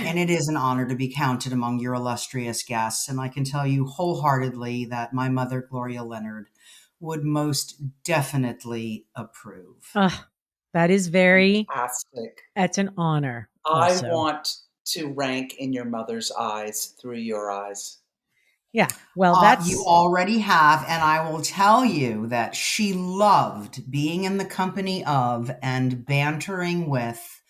And it is an honor to be counted among your illustrious guests. And I can tell you wholeheartedly that my mother, Gloria Leonard, would most definitely approve. That is fantastic. That's an honor. I Also. want to rank in your mother's eyes through your eyes. Yeah, well, that's... You already have, and I will tell you that she loved being in the company of and bantering with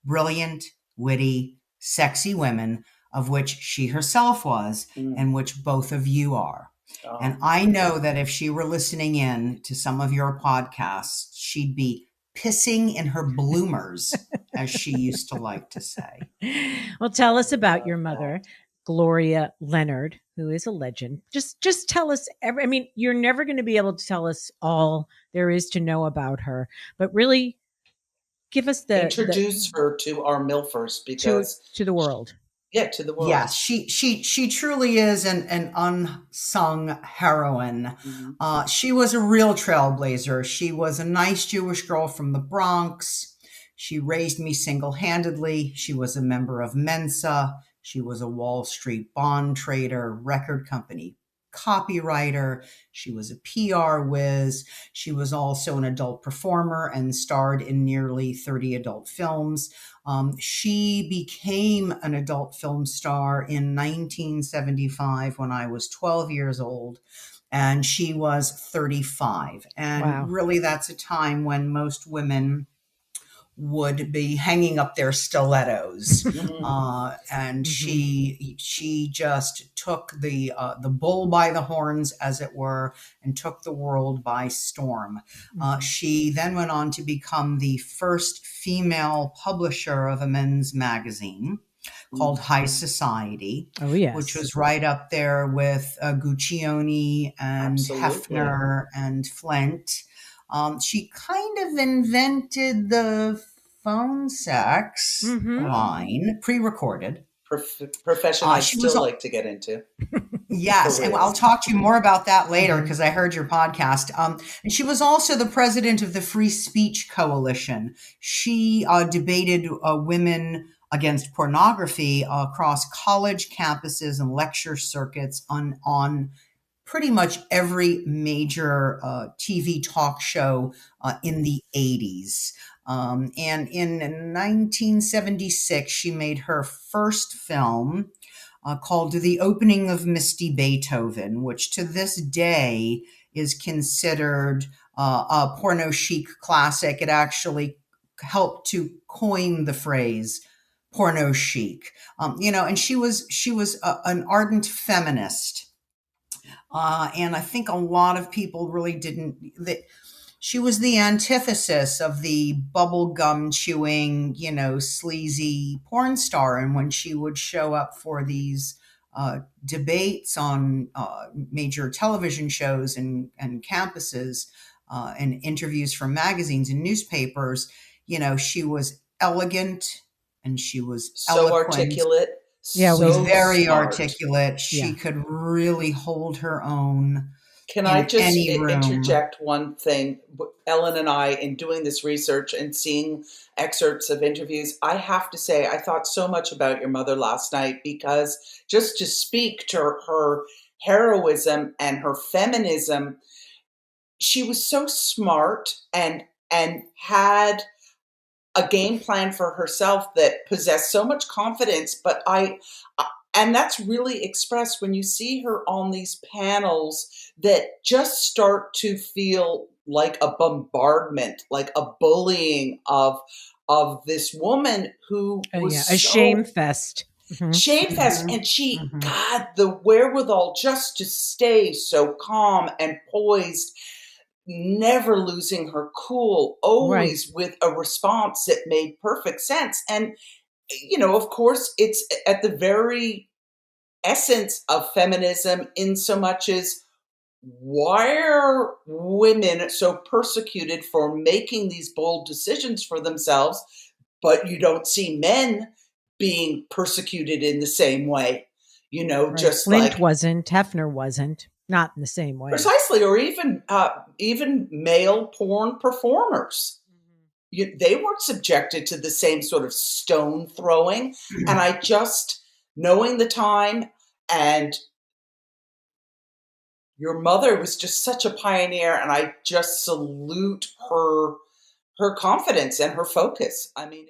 brilliant, witty, sexy women, of which she herself was, and which both of you are. Oh. And I know that if she were listening in to some of your podcasts, she'd be pissing in her bloomers, as she used to like to say. Well, tell us about your mother, Gloria Leonard, who is a legend. Just tell us you're never going to be able to tell us all there is to know about her, but really give us introduce her to our milfers, because to the world. To the world. Yes, she truly is an unsung heroine. Mm-hmm. She was a real trailblazer. She was a nice Jewish girl from the Bronx. She raised me single-handedly. She was a member of Mensa. She was a Wall Street bond trader, record company copywriter. She was a PR whiz. She was also an adult performer and starred in nearly 30 adult films. She became an adult film star in 1975 when I was 12 years old, and she was 35. And really, that's a time when most women would be hanging up their stilettos. And she just took the bull by the horns, as it were, and took the world by storm. She then went on to become the first female publisher of a men's magazine called High Society, which was right up there with Guccione and Hefner and Flint. She kind of invented the phone sex line, pre-recorded. Profession I still like to get into. Yes, and I'll talk to you more about that later because I heard your podcast. And she was also the president of the Free Speech Coalition. She debated women against pornography across college campuses and lecture circuits on pretty much every major TV talk show in the 80s. And in 1976, she made her first film called The Opening of Misty Beethoven, which to this day is considered a porno chic classic. It actually helped to coin the phrase porno chic. And she was an ardent feminist. And I think a lot of people really she was the antithesis of the bubblegum chewing, sleazy porn star. And when she would show up for these debates on major television shows and campuses and interviews from magazines and newspapers, she was elegant and she was so articulate. So very smart. Articulate. She could really hold her own. Can I just interject one thing? Ellen and I, in doing this research and seeing excerpts of interviews, I have to say, I thought so much about your mother last night, because just to speak to her heroism and her feminism, she was so smart and had a game plan for herself that possessed so much confidence. But and that's really expressed when you see her on these panels that just start to feel like a bombardment, like a bullying of this woman who was a shame fest. Shame fest. And she got the wherewithal just to stay so calm and poised, never losing her cool, always with a response that made perfect sense. And, of course, it's at the very essence of feminism, in so much as, why are women so persecuted for making these bold decisions for themselves, but you don't see men being persecuted in the same way? Just Flint like wasn't, Hefner wasn't. Not in the same way. Precisely, or even male porn performers. they weren't subjected to the same sort of stone throwing. And I just, knowing the time, and your mother was just such a pioneer, and I just salute her confidence and her focus. I mean,